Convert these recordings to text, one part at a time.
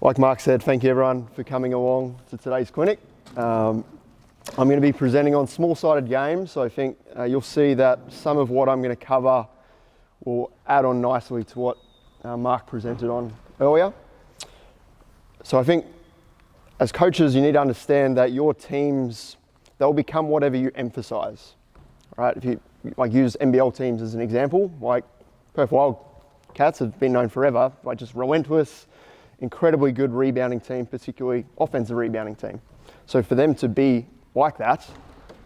Like Mark said, thank you everyone for coming along to today's clinic. I'm going to be presenting on small-sided games, so I think you'll see that some of what I'm going to cover will add on nicely to what Mark presented on earlier. So I think as coaches, you need to understand that your teams, they'll become whatever you emphasize, right? If you use NBL teams as an example, like Perth Wildcats have been known forever, like just relentless, incredibly good rebounding team, particularly offensive rebounding team. So for them to be like that,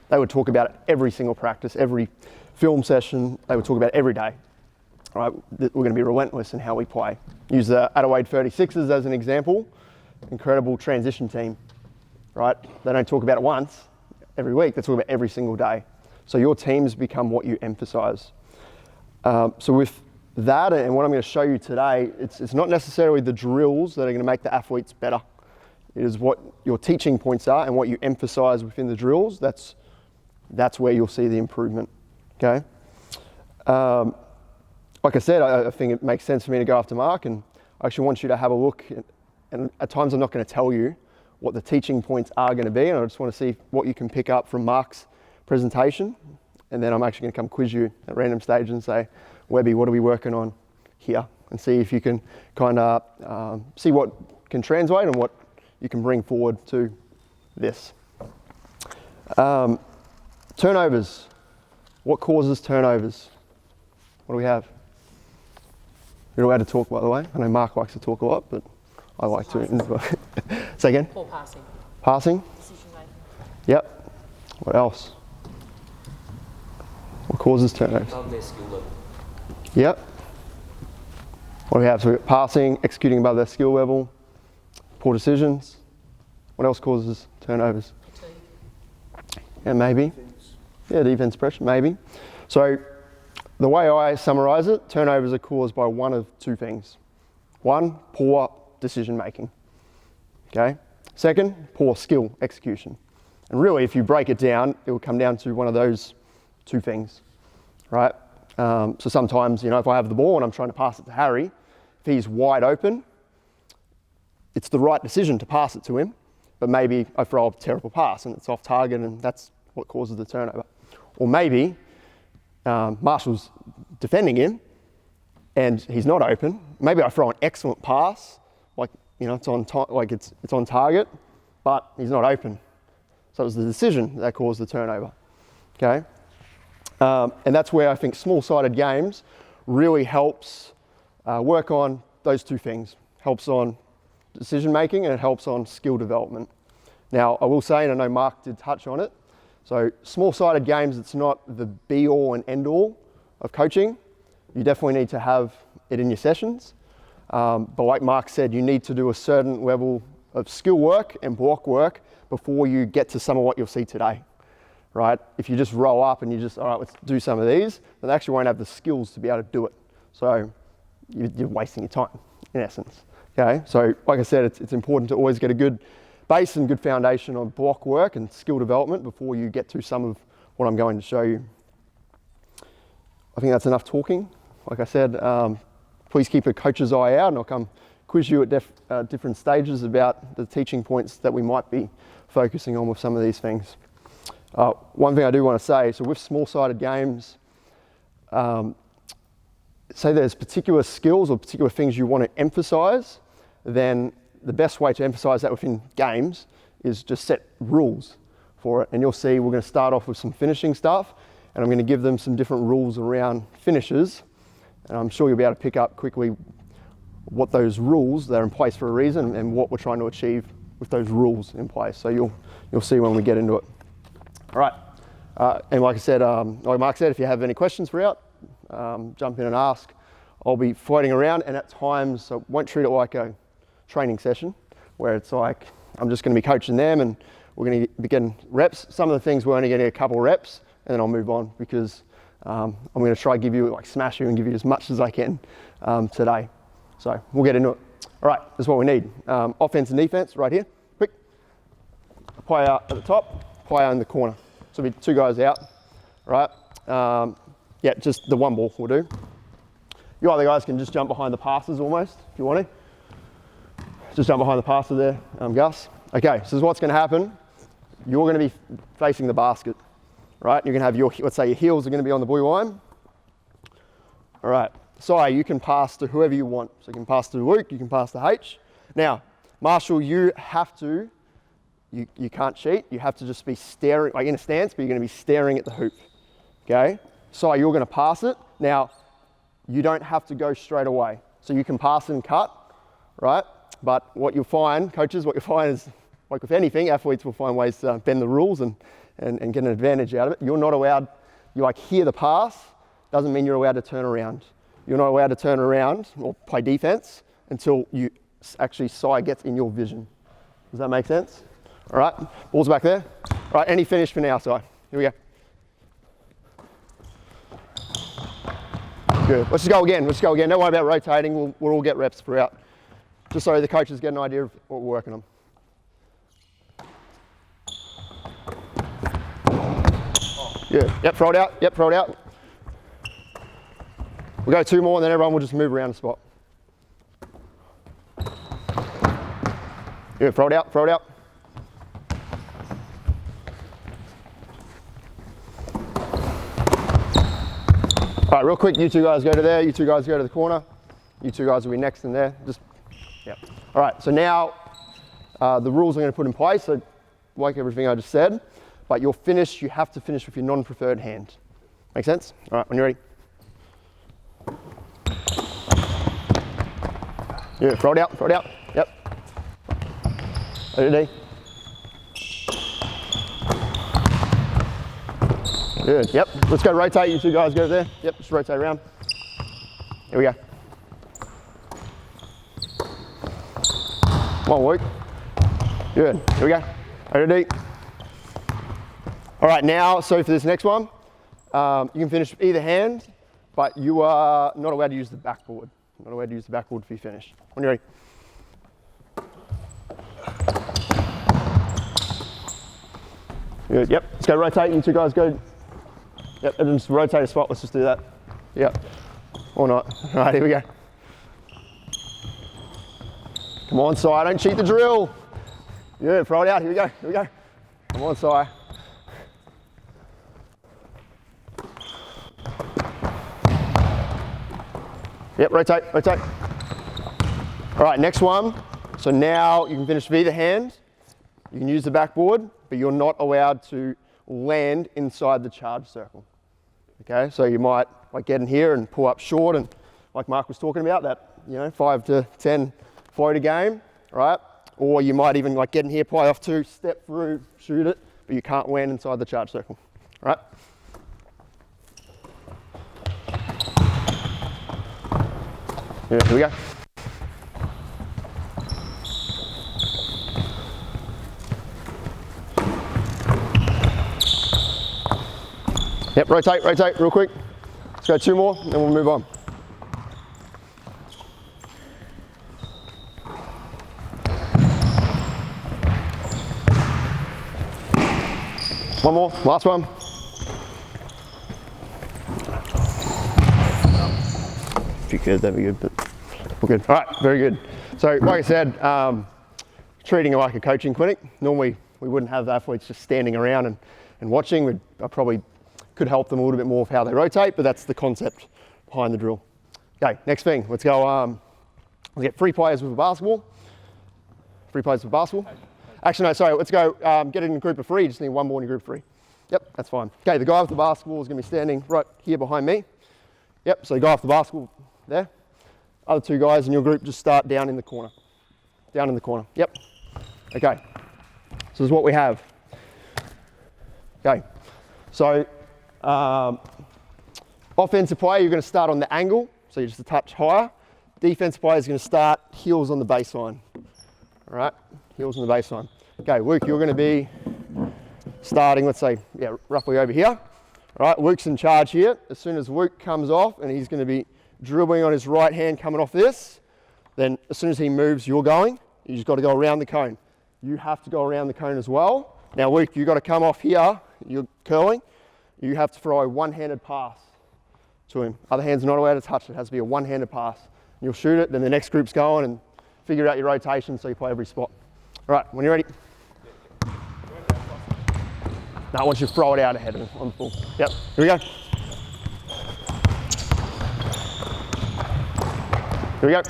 they would talk about it every single practice, every film session, they would talk about it every day. All right, we're going to be relentless in how we play. Use the Adelaide 36ers as an example, incredible transition team, right? They don't talk about it once every week, they talk about it every single day. So your teams become what you emphasize. So with that and what I'm going to show you today, it's not necessarily the drills that are going to make the athletes better. It is what your teaching points are and what you emphasize within the drills. That's where you'll see the improvement, okay? Like I said, I think it makes sense for me to go after Mark, and I actually want you to have a look. And at times I'm not going to tell you what the teaching points are going to be, and I just want to see what you can pick up from Mark's presentation. And then I'm actually going to come quiz you at random stages and say, Webby, what are we working on here? And see if you can kind of see what can translate and what you can bring forward to this. Turnovers. What causes turnovers? What do we have? You're allowed to talk, by the way. I know Mark likes to talk a lot, but I like to. Say again? Poor passing. Passing? Decision making. Yep. What else? What causes turnovers? Above their skill level. Yep. What do we have? So we've got passing, executing above their skill level, poor decisions. What else causes turnovers? Fatigue. Yeah, maybe. Yeah, defense pressure, maybe. So the way I summarize it, turnovers are caused by one of two things. One, poor decision making. Okay. Second, poor skill execution. And really, if you break it down, it will come down to one of those two things, right? So sometimes, if I have the ball and I'm trying to pass it to Harry, if he's wide open, it's the right decision to pass it to him, but maybe I throw a terrible pass and it's off target and that's what causes the turnover. Or maybe Marshall's defending him and he's not open. Maybe I throw an excellent pass, it's on target, but he's not open. So it was the decision that caused the turnover, okay? And that's where I think small-sided games really helps work on those two things. Helps on decision making and it helps on skill development. Now, I will say, and I know Mark did touch on it, so small-sided games, it's not the be-all and end-all of coaching. You definitely need to have it in your sessions. But like Mark said, you need to do a certain level of skill work and block work before you get to some of what you'll see today, right? If you just roll up and you just, all right, let's do some of these, then they actually won't have the skills to be able to do it. So you're wasting your time, in essence, okay? So like I said, it's important to always get a good base and good foundation on block work and skill development before you get to some of what I'm going to show you. I think that's enough talking. Like I said, please keep a coach's eye out and I'll come quiz you at different stages about the teaching points that we might be focusing on with some of these things. One thing I do want to say, so with small-sided games, say there's particular skills or particular things you want to emphasize, then the best way to emphasize that within games is just set rules for it. And you'll see we're going to start off with some finishing stuff and I'm going to give them some different rules around finishes. And I'm sure you'll be able to pick up quickly what those rules, they're in place for a reason and what we're trying to achieve with those rules in place. So you'll see when we get into it. All right. And like I said, like Mark said, if you have any questions throughout, jump in and ask. I'll be floating around and at times, so I won't treat it like a training session where it's like, I'm just going to be coaching them and we're going to be getting reps. Some of the things we're only getting a couple reps and then I'll move on because I'm going to try to give you, smash you and give you as much as I can today. So we'll get into it. All right, this is what we need. Offense and defense right here. Quick. Player at the top, player in the corner. So it'll be two guys out, right? Yeah, just the one ball will do. You other guys can just jump behind the passes almost, if you want to. Just jump behind the passer there, Gus. Okay, so this is what's going to happen. You're going to be facing the basket, right? You're going to have your, let's say your heels are going to be on the buoy line. All right, so you can pass to whoever you want. So you can pass to Luke, you can pass to H. Now, Marshall, you have to, you can't cheat. You have to just be staring, like in a stance, but you're going to be staring at the hoop, okay? So you're going to pass it. Now, you don't have to go straight away. So you can pass and cut, right? But what you'll find, coaches, what you'll find is, like with anything, athletes will find ways to bend the rules and get an advantage out of it. You're not allowed, you like hear the pass, doesn't mean you're allowed to turn around. You're not allowed to turn around or play defense until you actually side gets in your vision. Does that make sense? All right, ball's back there. All right, any finish for now, Si. Here we go. Good. Let's just go again. Don't worry about rotating. We'll all get reps throughout. Just so the coaches get an idea of what we're working on. Good. Yep, throw it out. Yep, throw it out. We'll go 2 more and then everyone will just move around the spot. Yeah, throw it out, throw it out. All right, real quick, you 2 guys go to there, you 2 guys go to the corner. You 2 guys will be next in there. Just, yeah. All right, so now the rules I'm going to put in place, so like everything I just said, but your finish, you have to finish with your non-preferred hand. Make sense? All right, when you're ready. Yeah, throw it out, throw it out. Yep. Ready? Good, yep. Let's go rotate, you 2 guys go there. Yep, just rotate around. Here we go. Come on, Luke. Good, here we go. Ready? All right, now, so for this next one, you can finish with either hand, but you are not allowed to use the backboard. Not allowed to use the backboard if you finish. When you're ready. Good, yep. Let's go rotate, you 2 guys go. Yep, and just rotate a spot, let's just do that. Yep, or not. All right, here we go. Come on, Si, don't cheat the drill. Yeah, throw it out, here we go, here we go. Come on, Si. Yep, rotate, rotate. All right, next one. So now you can finish with either hand. You can use the backboard, but you're not allowed to land inside the charge circle. Okay, so you might like get in here and pull up short, and like Mark was talking about, that 5 to 10 floater game, right? Or you might even like get in here, play off 2, step through, shoot it, but you can't land inside the charge circle, right? Yeah, here we go. Yep, rotate, rotate, real quick. Let's go 2 more, and then we'll move on. One more, last one. If you could, that'd be good, but we're good. All right, very good. So, like I said, treating it like a coaching clinic. Normally, we wouldn't have the athletes just standing around and watching. I probably could help them a little bit more with how they rotate, but that's the concept behind the drill. Okay, next thing, let's go, we'll get 3 players with a basketball. 3 players with a basketball. Actually, no, sorry, let's go get it in a group of 3. You just need 1 more in a group of 3. Yep, that's fine. Okay, the guy with the basketball is going to be standing right here behind me. Yep, so the guy with the basketball there. Other 2 guys in your group just start down in the corner. Down in the corner, yep. Okay, so this is what we have. Okay, so offensive player, you're going to start on the angle, so you're just a touch higher. Defensive player is going to start heels on the baseline. All right, heels on the baseline. Okay, Luke, you're going to be starting, let's say, yeah, roughly over here. All right, Luke's in charge here. As soon as Luke comes off, and he's going to be dribbling on his right hand coming off this, then as soon as he moves, you're going. You just got to go around the cone. You have to go around the cone as well. Now, Luke, you've got to come off here. You're curling. You have to throw a one-handed pass to him. Other hand's not allowed to touch it. It has to be a one-handed pass. You'll shoot it, then the next group's going, and figure out your rotation so you play every spot. All right, when you're ready. Now, once you throw it out ahead of him on the full. Yep, here we go. Here we go.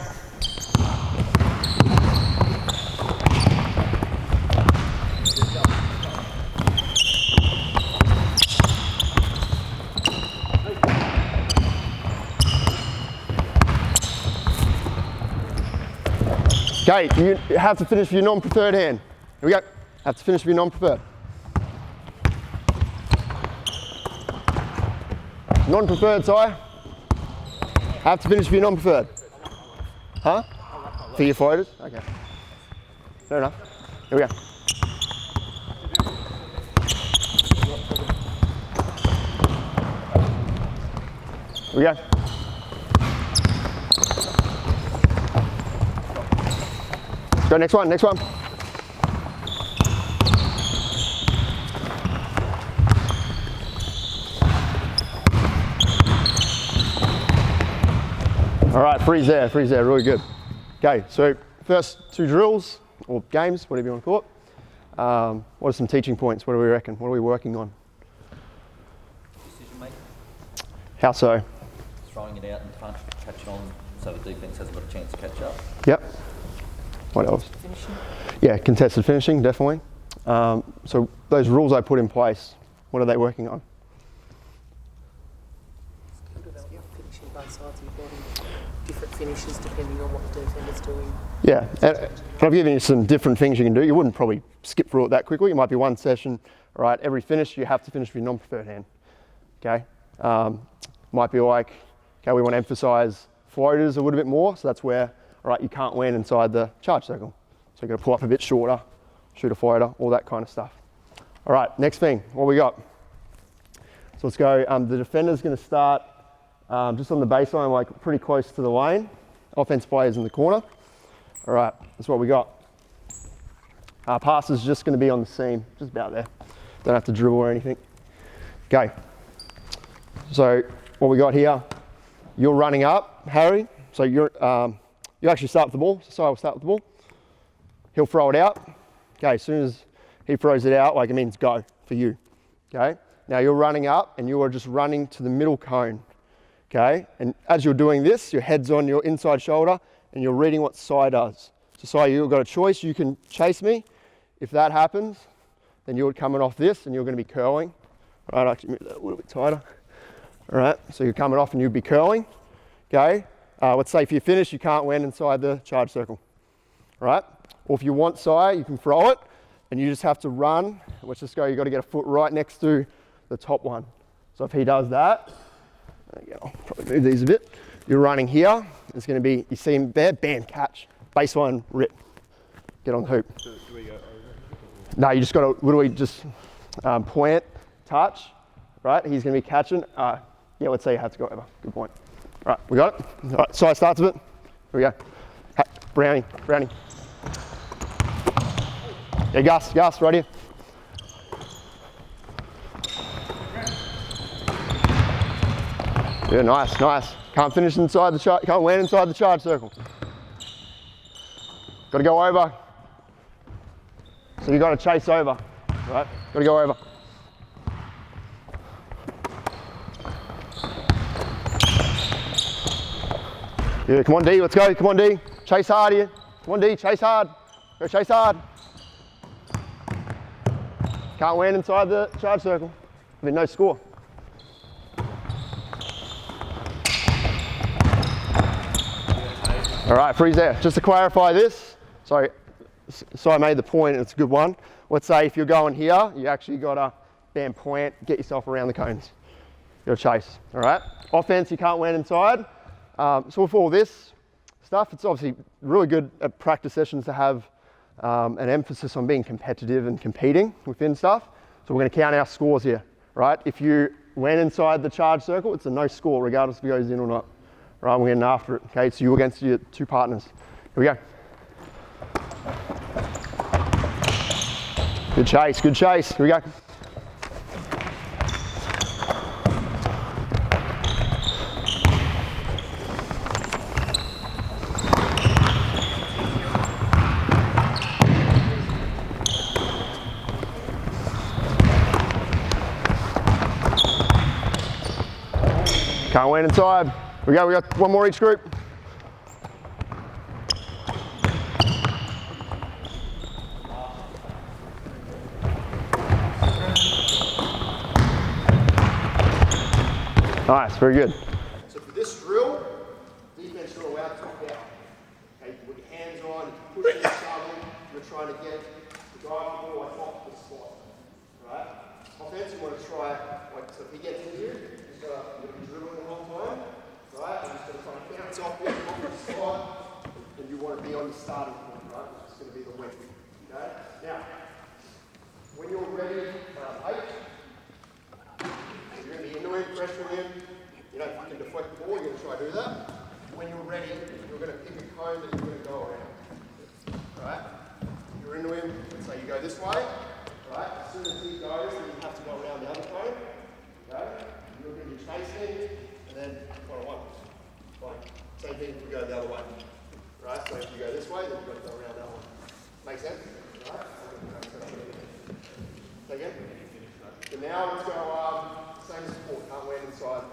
Okay, you have to finish with your non-preferred hand. Here we go. Have to finish with your non-preferred. Non-preferred, sorry. Have to finish with your non-preferred. Huh? For your floaters? Okay. Fair enough. Here we go. Here we go. Go next one, next one. All right, freeze there, really good. Okay, so first two drills, or games, whatever you want to call it. What are some teaching points? What do we reckon? What are we working on? Decision making. How so? Throwing it out in front, catch on, so the defence hasn't got a chance to catch up. Yep. What else? Finishing. Yeah, contested finishing, definitely. So those rules I put in place, what are they working on? Finishing both sides of your body, different finishes depending on what the defender's doing. Yeah, and I've given you some different things you can do. You wouldn't probably skip through it that quickly. It might be one session, all right, every finish you have to finish with your non-preferred hand, okay? Might be like, okay, we want to emphasize floaters a little bit more, so that's where, all right, you can't land inside the charge circle. So you've got to pull up a bit shorter, shoot a floater, all that kind of stuff. All right, next thing, what we got? So let's go, the defender's going to start just on the baseline, like pretty close to the lane. Offense players in the corner. All right, that's what we got. Pass is just going to be on the seam, just about there. Don't have to dribble or anything. Okay. So what we got here, you're running up, Harry. So you actually start with the ball. So I will start with the ball. He'll throw it out. Okay, as soon as he throws it out, like it means go for you. Okay. Now you're running up and you are just running to the middle cone. Okay. And as you're doing this, your head's on your inside shoulder and you're reading what Sai does. So Sai, you've got a choice. You can chase me. If that happens, then you're coming off this and you're going to be curling. All right, actually move that a little bit tighter. All right, so you're coming off and you'll be curling. Okay. Let's say if you finish, you can't land inside the charge circle. All right. Or if you want Sai, you can throw it and you just have to run. Let's just go, you've got to get a foot right next to the top one. So if he does that, there you go, I'll probably move these a bit. You're running here, it's going to be, you see him there, bam, catch, baseline, rip, get on the hoop. Do we go over? No, you just got to literally just point, touch, right? He's going to be catching. Yeah, let's say you have to go over. Good point. All right, we got it? All right, Sai starts with it. Here we go. Brownie. Yeah, Gus, right here. Yeah, nice. Can't finish inside the charge, can't land inside the charge circle. Got to go over. So you got to chase over, right? Got to go over. Yeah, come on D, let's go. Come on D, chase hard here. Come on D, chase hard. Go chase hard. Can't land inside the charge circle. I mean, no score. All right, freeze there. Just to clarify this, so I made the point, it's a good one. Let's say if you're going here, you actually got to bam point, get yourself around the cones. You'll chase, all right? Offense, you can't land inside. So with all this stuff, it's obviously really good at practice sessions to have an emphasis on being competitive and competing within stuff. So we're going to count our scores here, right? If you went inside the charge circle, it's a no score regardless if it goes in or not. Right, we're getting after it. Okay, it's you against your two partners. Here we go. Good chase. Here we go. Can't wait inside. We got one more each group. Nice, very good. So for this drill, defense are allowed to top out. Okay, you put your hands on, you push the shovel, you're trying to get the guy off the ball like off the spot. Right? Offense, you want to try, like, so if he gets in here, he's got to be dribbling the whole time. Right? And he's going to try and bounce off the spot, and you want to be on the starting point, right? Which is going to be the win. Okay? Now, when you're ready, you're going to be into him, pressuring him. You know, if you can deflect the ball, you're going to try to do that. When you're ready, you're going to pick a cone that you're going to go around. Right? You're into him, let's say you go this way. Right? As soon as he goes, then you have to go around the other cone. Okay? You're going to be chasing, and then one-on-one. Like, same thing if you go the other way. Right? So if you go this way, then you've got to go around that one. Make sense? Right? Say again? So now let's go same as before, can't land inside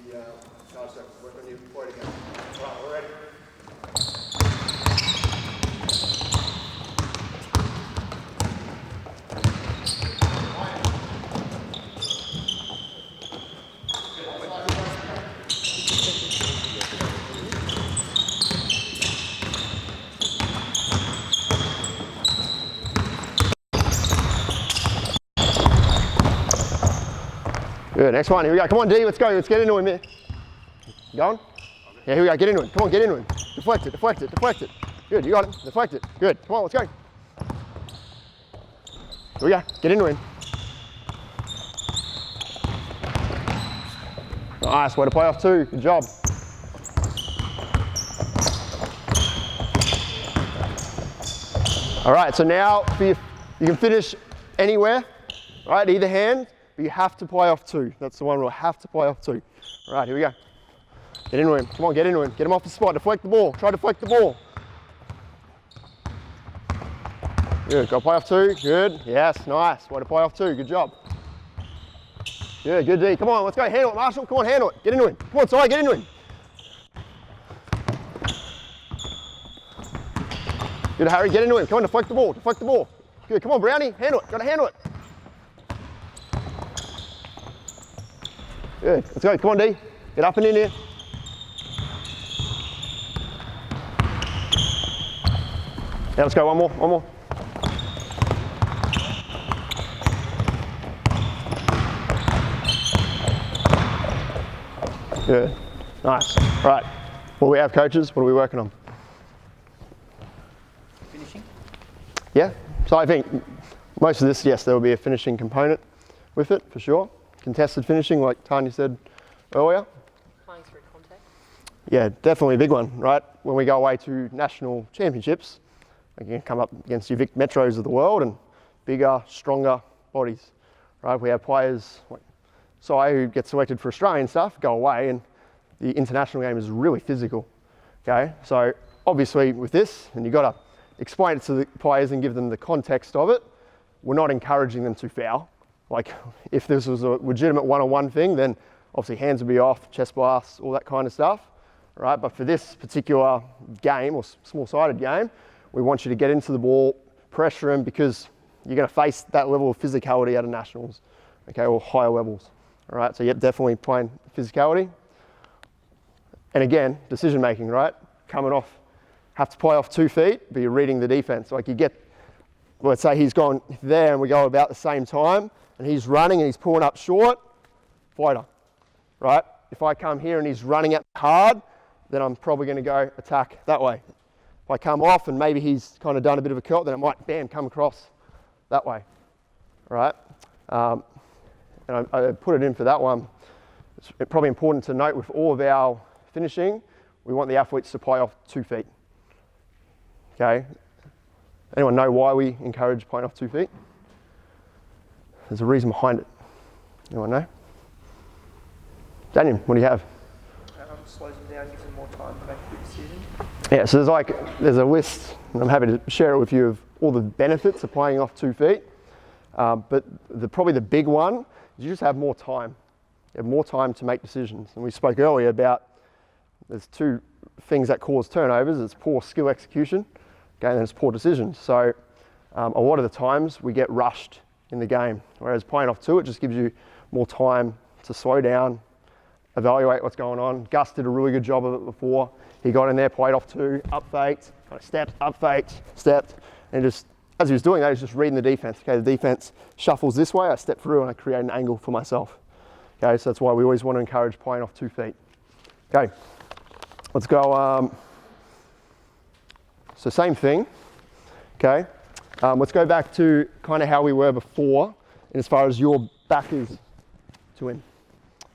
the charge circle. Work on your point again. Right, we're ready. Good, next one, here we go. Come on, D, let's go. Let's get into him here. Going? Yeah, here we go. Get into him. Come on, get into him. Deflect it, deflect it, deflect it. Good, you got him. Deflect it. Good. Come on, let's go. Here we go. Get into him. Nice, way to play off two. Good job. All right, so now you can finish anywhere, right? Either hand. But you have to play off two. That's the one rule. Have to play off two. All right, here we go. Get into him. Come on, get into him. Get him off the spot. Deflect the ball. Try to deflect the ball. Good. Go play off two. Good. Yes, nice. Way to play off two. Good job. Good, good D. Come on, let's go. Handle it, Marshall. Come on, handle it. Get into him. Come on, sorry, get into him. Good, Harry. Get into him. Come on, deflect the ball. Deflect the ball. Good. Come on, Brownie. Handle it. Got to handle it. Good, let's go, come on D, get up and in here. Now let's go, one more. Good, nice. Right, what do we have, coaches? What are we working on? Finishing? Yeah, so I think most of this, yes, there will be a finishing component with it, for sure. Contested finishing, like Tanya said earlier. Playing through contact? Yeah, definitely a big one, right? When we go away to national championships, you can come up against your Vic Metros of the world and bigger, stronger bodies, right? We have players like Si who get selected for Australian stuff, go away, and the international game is really physical, okay? So obviously with this, and you've got to explain it to the players and give them the context of it, we're not encouraging them to foul. Like, if this was a legitimate one-on-one thing, then obviously hands would be off, chest blasts, all that kind of stuff, right? But for this particular game, or small-sided game, we want you to get into the ball, pressure him, because you're going to face that level of physicality at a nationals, okay, or higher levels, all right? So, yep, definitely playing physicality. And again, decision-making, right? Coming off, have to play off 2 feet, but you're reading the defense. Like, you get, let's say he's gone there and we go about the same time, and he's running and he's pulling up short, fighter, right? If I come here and he's running at hard, then I'm probably going to go attack that way. If I come off and maybe he's kind of done a bit of a curl, then it might, bam, come across that way, right? And I put it in for that one. It's probably important to note with all of our finishing, we want the athletes to play off 2 feet, okay? Anyone know why we encourage playing off 2 feet? There's a reason behind it. Anyone know? Daniel, what do you have? Slows them down, gives them more time to make a good decision. Yeah, so there's a list, and I'm happy to share it with you, of all the benefits of playing off 2 feet. But probably the big one is you just have more time. You have more time to make decisions. And we spoke earlier about there's two things that cause turnovers. It's poor skill execution, okay, and then it's poor decisions. So a lot of the times we get rushed in the game, whereas playing off two, it just gives you more time to slow down, evaluate what's going on. Gus did a really good job of it before. He got in there, played off two, up faked, kind of stepped, up faked, stepped, and just, as he was doing that, he's just reading the defense. Okay, the defense shuffles this way, I step through and I create an angle for myself. Okay, so that's why we always want to encourage playing off 2 feet. Okay, let's go, so same thing, okay. Let's go back to kind of how we were before, and as far as your back is to him.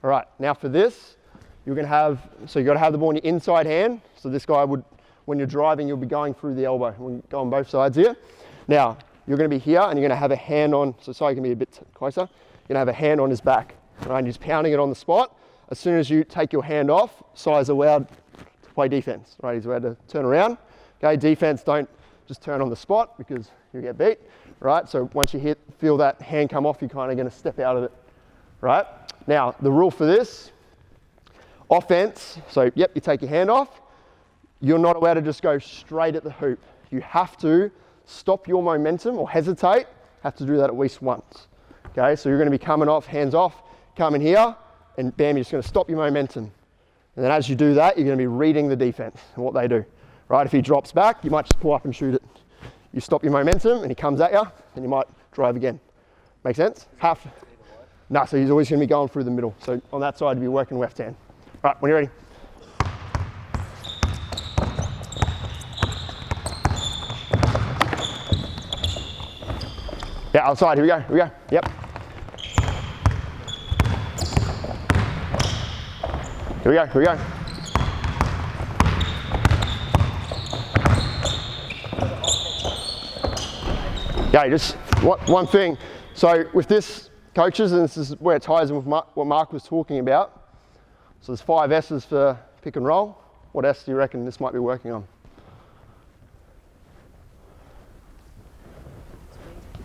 All right, now for this, you're gonna have, so you gotta have the ball in your inside hand. So this guy would, when you're driving, you'll be going through the elbow. We'll go on both sides here. Now, you're gonna be here and you're gonna have a hand on, so sorry, you can be a bit closer. You're gonna have a hand on his back, right? And he's pounding it on the spot. As soon as you take your hand off, Sai's allowed to play defense, right? He's allowed to turn around. Okay, defense, don't just turn on the spot because you get beat, right? So once you feel that hand come off, you're kind of gonna step out of it, right? Now, the rule for this, offense, so yep, you take your hand off, you're not allowed to just go straight at the hoop. You have to stop your momentum or hesitate, have to do that at least once. Okay, so you're gonna be coming off, hands off, coming here, and bam, you're just gonna stop your momentum. And then as you do that, you're gonna be reading the defense and what they do, right? If he drops back, you might just pull up and shoot it. You stop your momentum and he comes at you, and you might drive again. Make sense? No, so he's always gonna be going through the middle. So on that side, you'll be working left hand. Right, when you're ready. Yeah, outside, here we go, yep. Here we go. Yeah, just one thing. So with this, coaches, and this is where it ties in with what Mark was talking about. So there's 5 S's for pick and roll. What S do you reckon this might be working on?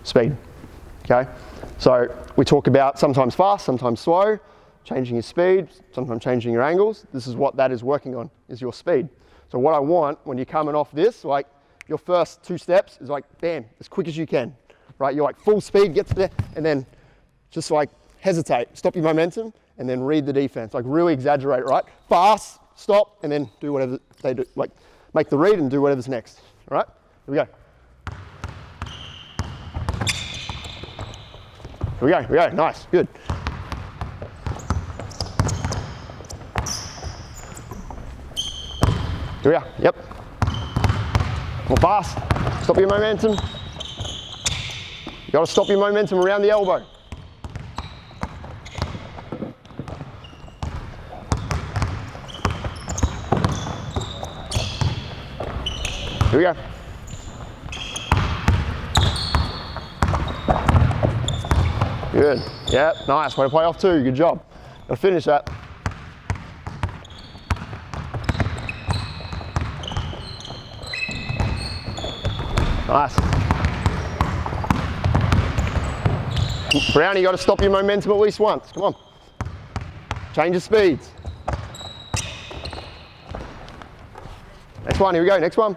Speed. Okay. So we talk about sometimes fast, sometimes slow, changing your speed, sometimes changing your angles. This is what that is working on, is your speed. So what I want when you're coming off this, like your first 2 steps is like, bam, as quick as you can, right? You're like full speed, get to there, and then just like hesitate, stop your momentum, and then read the defense. Like really exaggerate, right? Fast, stop, and then do whatever they do. Like make the read and do whatever's next. All right? Here we go. Here we go. Nice, good. Here we are. Yep. More fast. Stop your momentum. You got to stop your momentum around the elbow. Here we go. Good. Yep. Nice. Way to play off 2. Good job. Got to finish that. Nice. Brown, you got to stop your momentum at least once. Come on. Change your speeds. Next one. Here we go. Next one.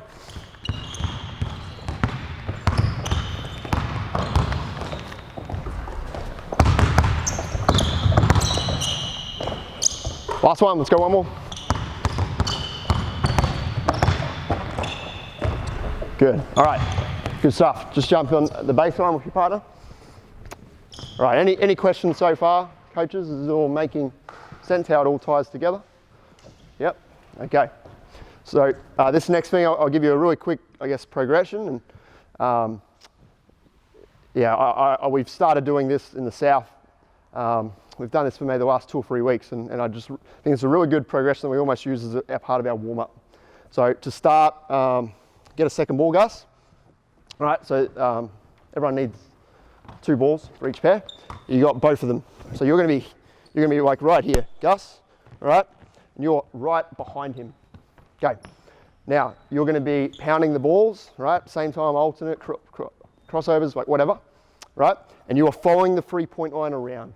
Last one. Let's go one more. Good. All right. Good stuff. Just jump on the baseline with your partner. All right. Any questions so far, coaches? Is it all making sense how it all ties together? Yep. Okay. So this next thing, I'll give you a really quick, I guess, progression. And we've started doing this in the south. We've done this for maybe the last 2 or 3 weeks, and I just think it's a really good progression that we almost use as a part of our warm-up. So to start, get a second ball, Gus. All right, so everyone needs 2 balls for each pair. You got both of them. So you're gonna be like right here, Gus. All right, and you're right behind him. Okay. Now you're gonna be pounding the balls, right? Same time, alternate crossovers, like whatever, right? And you are following the 3-point line around.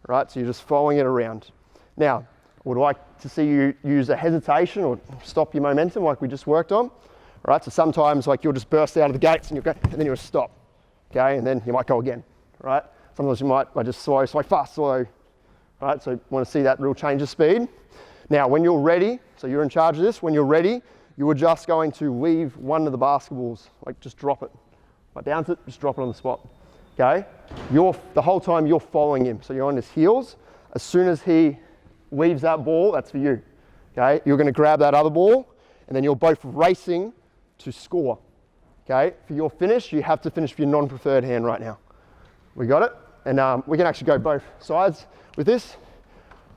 right? So you're just following it around. Now, I would like to see you use a hesitation or stop your momentum like we just worked on, right? So sometimes like you'll just burst out of the gates and you'll go, and then you'll stop, okay? And then you might go again, right? Sometimes you might just slow, fast, slow, right? So you want to see that real change of speed. Now, when you're ready, so you're in charge of this, when you're ready, you are just going to leave one of the basketballs, like just drop it. Like bounce it, just drop it on the spot, okay? The whole time you're following him, so you're on his heels. As soon as he leaves that ball, that's for you, okay? You're going to grab that other ball, and then you're both racing to score, okay? For your finish, you have to finish with your non-preferred hand right now. We got it? And we can actually go both sides with this,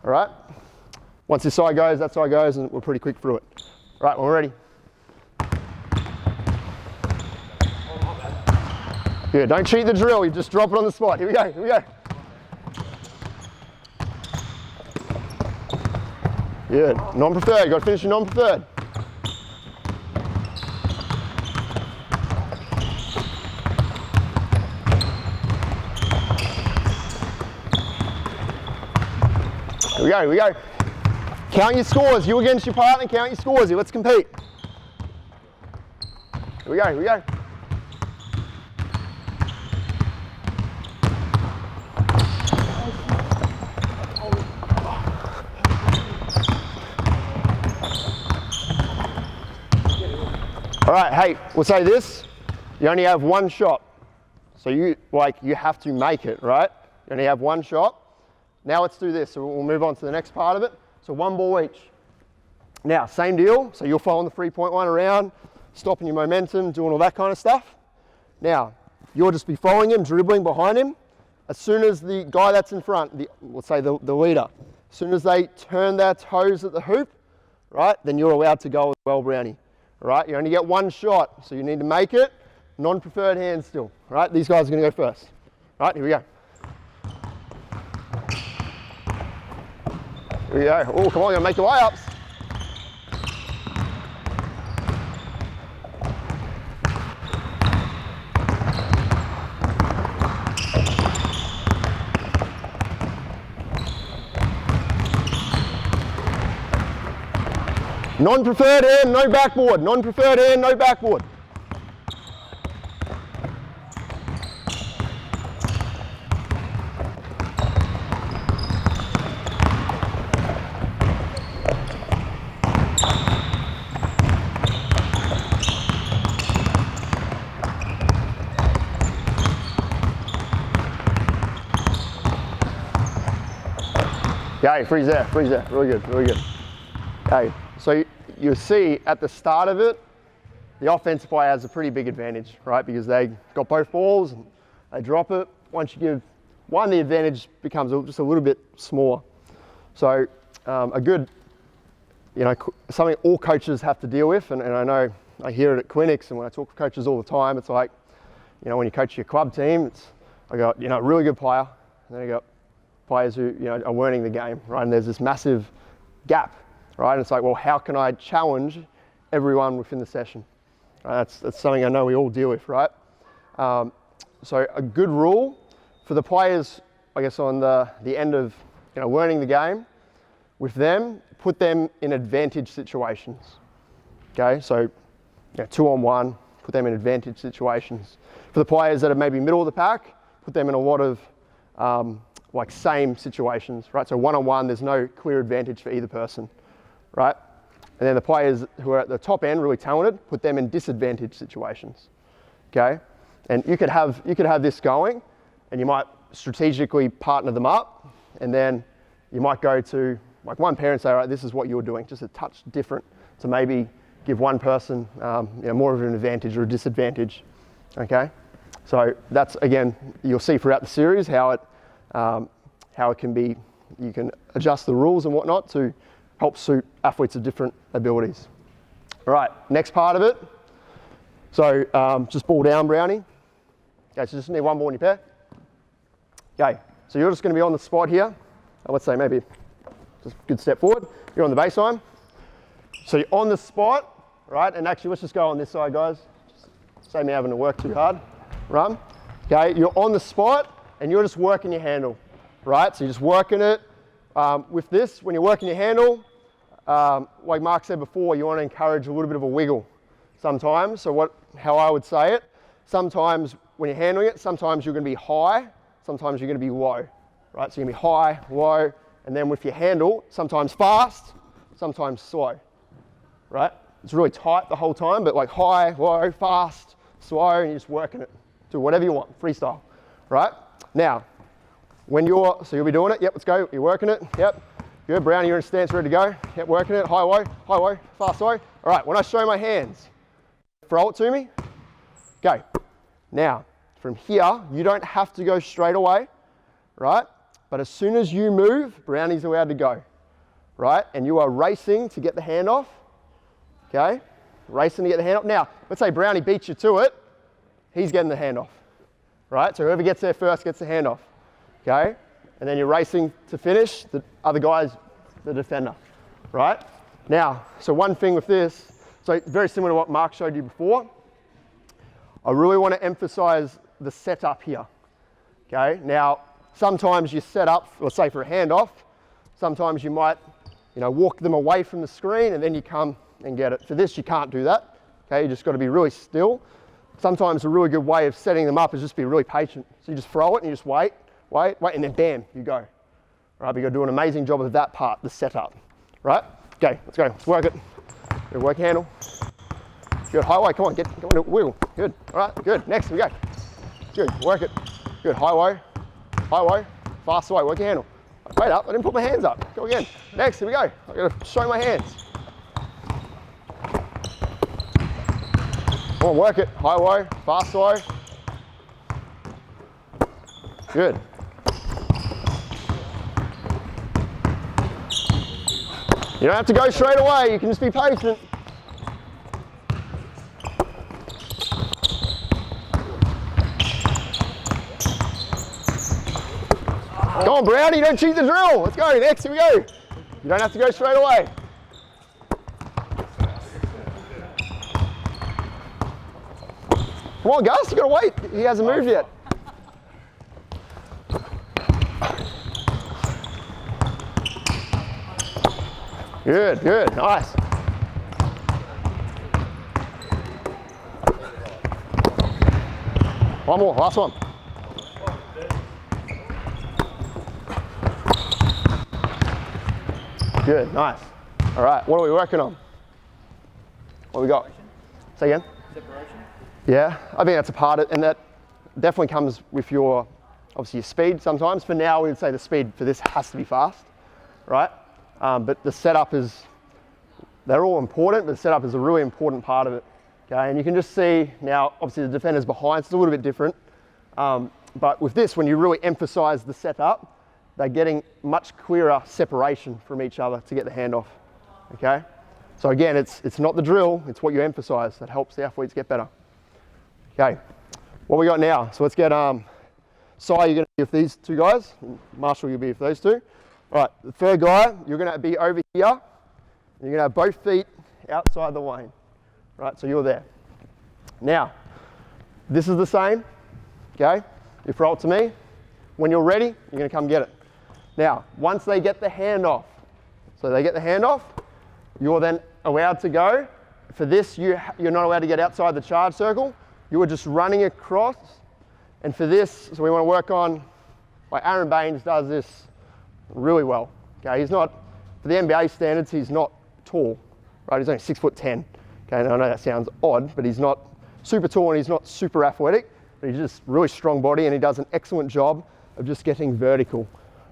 all right? Once this side goes, that side goes, and we're pretty quick through it. All right, when we're ready. Good, don't cheat the drill, you just drop it on the spot. Here we go, here we go. Good, non-preferred, you got to finish your non-preferred. Here we go, here we go. Count your scores, you against your partner, count your scores here, let's compete. Here we go, here we go. All right, hey, we'll say this, you only have one shot. So you have to make it, right? You only have one shot. Now let's do this, so we'll move on to the next part of it. So one ball each. Now, same deal, so you're following the 3.1 around, stopping your momentum, doing all that kind of stuff. Now, you'll just be following him, dribbling behind him. As soon as the guy that's in front, let's say the leader, as soon as they turn their toes at the hoop, right, then you're allowed to go as well, Brownie. Right, you only get one shot, so you need to make it. Non-preferred hand still, right? These guys are going to go first. Right, here we go. Here we go. Oh, come on, you're going to make the layups. Non-preferred hand, no backboard. Non-preferred hand, no backboard. Okay, freeze there, really good, really good. Okay, so you'll see at the start of it, the offensive player has a pretty big advantage, right? Because they got both balls and they drop it. Once you give one, the advantage becomes just a little bit smaller. So a good, something all coaches have to deal with, and I know I hear it at clinics and when I talk to coaches all the time, it's like, when you coach your club team, I got, a really good player, and then I got players who, are learning the game, right? And there's this massive gap, right? And it's like, well, how can I challenge everyone within the session? Right? That's something I know we all deal with, right? So a good rule for the players, I guess, on the end of learning the game, with them, put them in advantage situations. Okay, so 2-on-1, put them in advantage situations. For the players that are maybe middle of the pack, put them in a lot of same situations, right? So 1-on-1, there's no clear advantage for either person, right? And then the players who are at the top end, really talented, put them in disadvantage situations, okay? And you could have this going, and you might strategically partner them up, and then you might go to one pair and say, all right, this is what you're doing, just a touch different, to maybe give one person more of an advantage or a disadvantage, okay? So that's, again, you'll see throughout the series how it can be, you can adjust the rules and whatnot to help suit athletes of different abilities. All right, next part of it. So just ball down, Brownie. Okay, so just need one ball in your pair. Okay, so you're just going to be on the spot here. Let's say maybe just a good step forward. You're on the baseline. So you're on the spot, right? And actually, let's just go on this side, guys. Just save me having to work too hard. Run. Okay, you're on the spot and you're just working your handle, right? So you're just working it. With this, when you're working your handle, like Mark said before, you want to encourage a little bit of a wiggle sometimes. So how I would say it, sometimes when you're handling it, sometimes you're going to be high, sometimes you're going to be low, right? So you're going to be high, low, and then with your handle, sometimes fast, sometimes slow, right? It's really tight the whole time, but like high, low, fast, slow, and you're just working it. Do whatever you want, freestyle, right? Now, so you'll be doing it, yep, let's go, you're working it, yep. Good, Brownie, you're in stance, ready to go. Yep, working it, high, low, fast, low. All right, when I show my hands, throw it to me, go. Now, from here, you don't have to go straight away, right? But as soon as you move, Brownie's allowed to go, right? And you are racing to get the handoff, okay? Racing to get the handoff. Now, let's say Brownie beats you to it, he's getting the handoff, right? So whoever gets there first gets the handoff, okay? And then you're racing to finish, the other guy's the defender, right? Now, so one thing with this, so very similar to what Mark showed you before, I really want to emphasize the setup here, okay? Now, sometimes you set up, let's say for a handoff, sometimes you might, walk them away from the screen and then you come and get it. For this, you can't do that, okay? You just got to be really still. Sometimes a really good way of setting them up is just be really patient. So you just throw it and you just wait, and then bam, you go. Right, but you've got to do an amazing job of that part, the setup, right? Okay, let's go, let's work it. Good, work handle. Good, highway, come on, wiggle. Good, all right, good, next we go. Good, work it. Good, highway, fast away, work your handle. Wait up, I didn't put my hands up. Go again. Next, here we go. I've got to show my hands. Come on, work it. Highway, fast away. Good. You don't have to go straight away, you can just be patient. Come on, Brownie, don't cheat the drill. Let's go, next, here we go. You don't have to go straight away. Come on, Gus, you gotta wait. He hasn't moved yet. Good, good, nice. One more, last one. Good, nice. All right, what are we working on? What we got? Say again? Separation? Yeah, I think that's a part of it, and that definitely comes with obviously your speed sometimes. For now, we would say the speed for this has to be fast, right? But the setup they're all important, but the setup is a really important part of it, okay? And you can just see now, obviously the defender's behind, so it's a little bit different. But with this, when you really emphasize the setup, they're getting much clearer separation from each other to get the handoff, okay? So again, it's not the drill, it's what you emphasize that helps the athletes get better. Okay, what we got now? So let's get, Si, you're gonna be with these two guys, Marshall, you'll be with those two. All right, the third guy, you're gonna be over here, and you're gonna have both feet outside the lane, right? So you're there. Now, this is the same, okay? You throw it to me. When you're ready, you're gonna come get it. Now, once they get the handoff, you're then allowed to go. For this, you're not allowed to get outside the charge circle. You are just running across. And for this, so we want to work on, like Aaron Baines does this really well. Okay, he's not, for the NBA standards, he's not tall, right? He's only 6'10". Okay, and I know that sounds odd, but he's not super tall and he's not super athletic, but he's just really strong body and he does an excellent job of just getting vertical,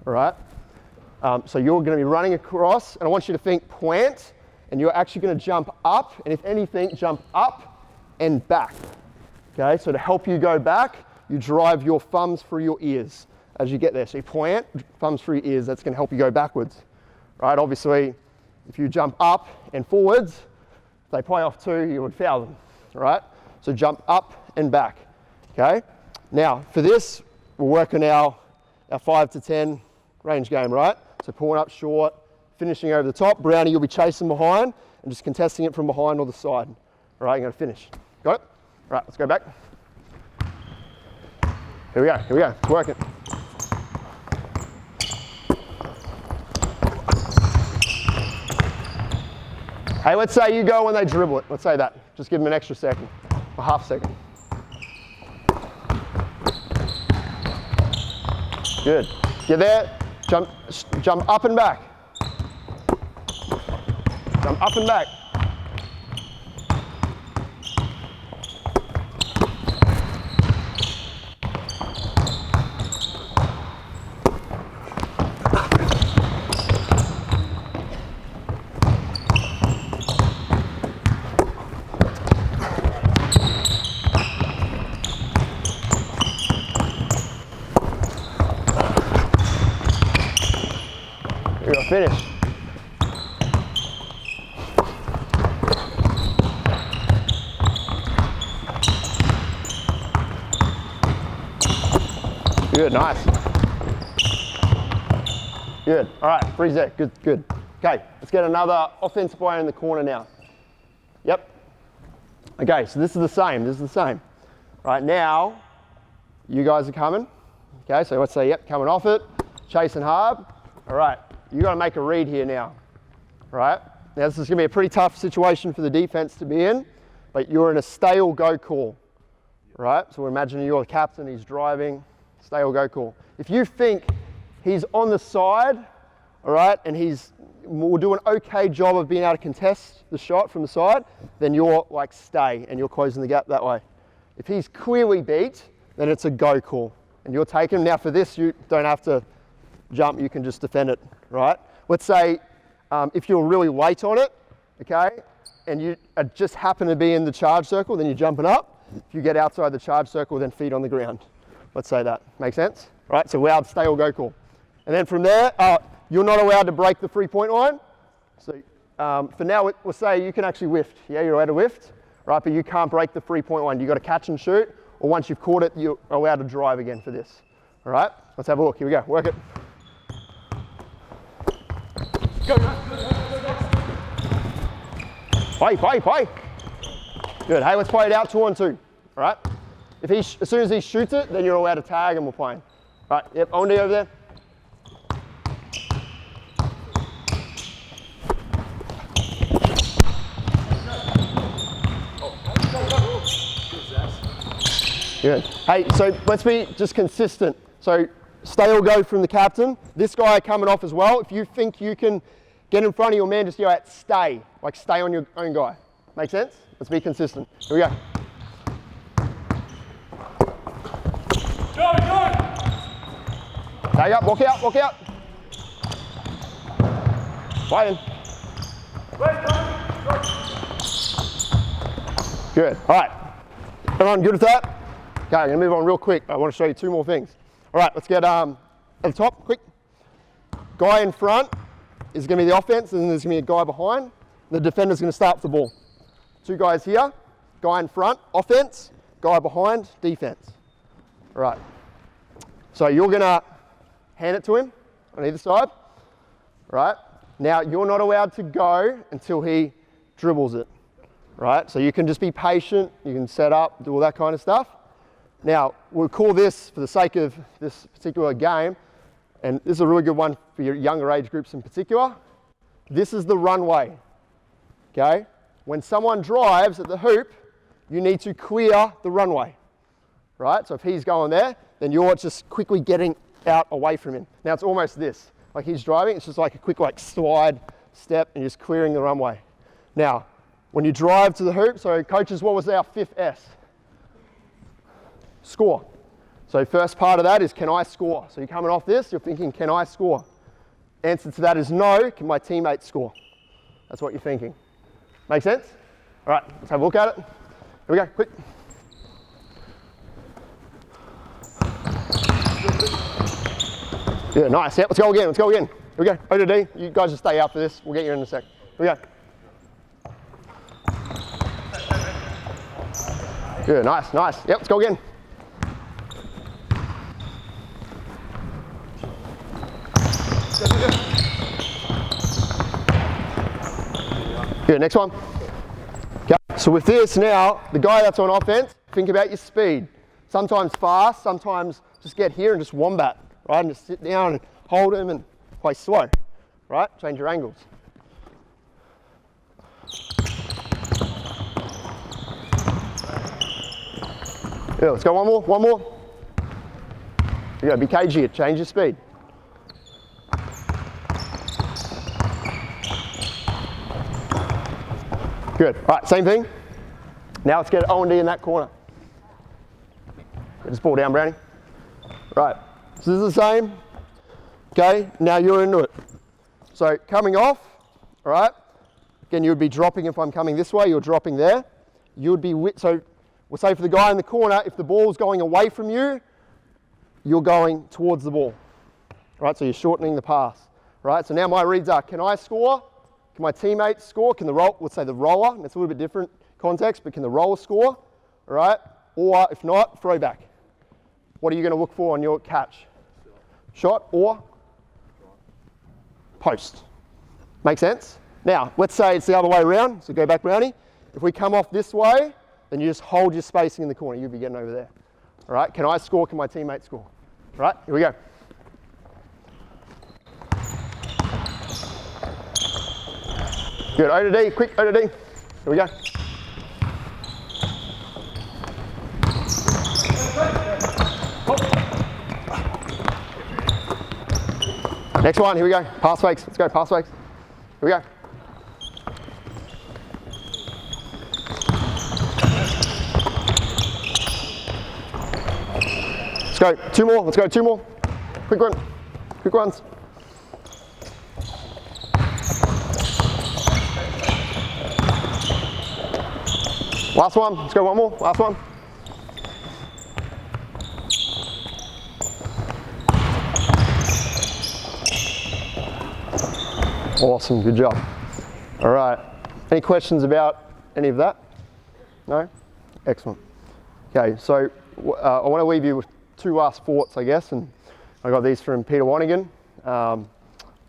all right? So you're going to be running across, and I want you to think plant, and you're actually going to jump up, and if anything, jump up and back. Okay, so to help you go back, you drive your thumbs through your ears as you get there. So you plant, thumbs through your ears, that's going to help you go backwards. Right, obviously, if you jump up and forwards, if they play off two, you would foul them, right? So jump up and back, okay? Now, for this, we're working our 5 to 10 range game, right? So pulling up short, finishing over the top. Brownie, you'll be chasing behind and just contesting it from behind or the side. All right, you're going to finish. Got it? All right, let's go back. Here we go, it's working. Hey, let's say you go when they dribble it. Let's say that. Just give them an extra second, a half second. Good. Get there, jump up and back. Jump up and back. Here we go, finish. Good, nice. Good, all right, freeze there, good, good. Okay, let's get another offensive player in the corner now. Yep. Okay, so this is the same, Right now, you guys are coming. Okay, so let's say, yep, coming off it, chasing hard. All right, you got to make a read here now. All right, now this is going to be a pretty tough situation for the defense to be in, but you're in a stay or go call. Right, so imagine you're the captain, he's driving, stay or go call. If you think he's on the side, all right, and will do an okay job of being able to contest the shot from the side, then you're like stay and you're closing the gap that way. If he's clearly beat, then it's a go call and you're taking. Now for this, you don't have to jump, you can just defend it, right? Let's say if you're really late on it, okay, and you just happen to be in the charge circle, then you're jumping up. If you get outside the charge circle, then feet on the ground. Let's say that. Make sense? Right, so loud stay or go call. And then from there, you're not allowed to break the 3-point line. So for now, we'll say you can actually lift. Yeah, you're allowed to lift, right? But you can't break the 3-point line. You've got to catch and shoot, or once you've caught it, you're allowed to drive again for this. All right, let's have a look. Here we go, work it. Go. Play. Good, hey, let's play it out 2-on-2, all right? As soon as he shoots it, then you're allowed to tag and we're playing. All right, yep, Ondi over there. Good. Hey, so let's be just consistent. So stay or go from the captain. This guy coming off as well. If you think you can get in front of your man, just go out, stay. Like stay on your own guy. Make sense? Let's be consistent. Here we go. Go! Tag up, walk out. Play in. Good, all right. Everyone good with that? Okay, I'm gonna move on real quick. I want to show you 2 more things. All right, let's get at the top, quick. Guy in front is gonna be the offense, and then there's gonna be a guy behind. The defender's gonna start with the ball. 2 guys here, guy in front, offense, guy behind, defense. All right, so you're gonna hand it to him on either side. Right, now you're not allowed to go until he dribbles it. Right, so you can just be patient, you can set up, do all that kind of stuff. Now, we'll call this, for the sake of this particular game, and this is a really good one for your younger age groups in particular, this is the runway, okay? When someone drives at the hoop, you need to clear the runway, right? So if he's going there, then you're just quickly getting out away from him. Now it's almost this, like he's driving, it's just like a quick like slide step and you're just clearing the runway. Now, when you drive to the hoop, so coaches, what was our 5th S? Score. So first part of that is, can I score? So you're coming off this, you're thinking, can I score? Answer to that is no, can my teammate score? That's what you're thinking. Make sense? All right, let's have a look at it. Here we go, quick. Yeah, nice, yep, let's go again. Here we go, O to D, you guys just stay out for this, we'll get you in a sec. Here we go. Good, nice. Yep, let's go again. Good, next one. Okay, so with this now, the guy that's on offense, think about your speed. Sometimes fast, sometimes just get here and just wombat, right? And just sit down and hold him and play slow, right? Change your angles. Yeah, let's go one more, one more. You go, be cagey, change your speed. Good, all right, same thing. Now let's get O&D in that corner. Get this ball down, Brownie. Right, so this is the same. Okay, now you're into it. So coming off, all right, again, you would be dropping if I'm coming this way, you're dropping there. You would be, so we'll say for the guy in the corner, if the ball's going away from you, you're going towards the ball. Right, so you're shortening the pass. Right, so now my reads are, can I score? Can my teammates score? Can the roll, let's say the roller, and it's a little bit different context, but can the roller score? All right, or if not, throw back. What are you going to look for on your catch? Shot or post. Make sense? Now, let's say it's the other way around, so go back, Brownie. If we come off this way, then you just hold your spacing in the corner. You'll be getting over there. All right, can I score? Can my teammate score? All right, here we go. Good, O to D, quick O to D. Here we go. Next one, here we go. Pass fakes, let's go, pass fakes. Here we go. Let's go, two more, let's go, two more. Quick run, quick runs. Last one, let's go one more, last one. Awesome, good job. All right, any questions about any of that? No? Excellent. Okay, so I want to leave you with two last thoughts, I guess, and I got these from Peter Wanigan.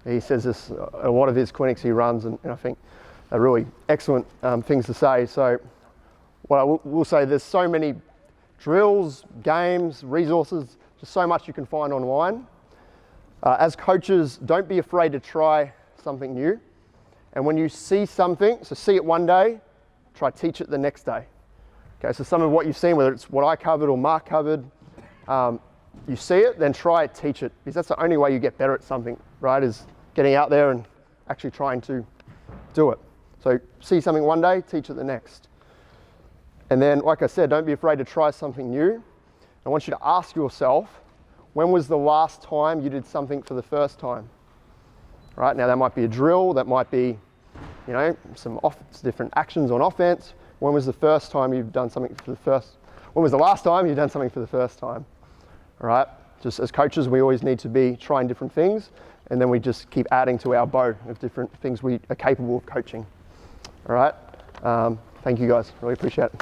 He says this a lot of his clinics he runs, and I think they're really excellent things to say. So what I will say, there's so many drills, games, resources, just so much you can find online. As coaches, don't be afraid to try something new. And when you see something, so see it one day, try teach it the next day. Okay, so some of what you've seen, whether it's what I covered or Mark covered, you see it, then try it, teach it, because that's the only way you get better at something, right, is getting out there and actually trying to do it. So see something one day, teach it the next. And then, like I said, don't be afraid to try something new. I want you to ask yourself, when was the last time you did something for the first time? Right, now that might be a drill, that might be, you know, some different actions on offense. When was the first time you've done something for the first, when was the last time you've done something for the first time? All right, just as coaches, we always need to be trying different things, and then we just keep adding to our bow of different things we are capable of coaching. All right, thank you guys, really appreciate it.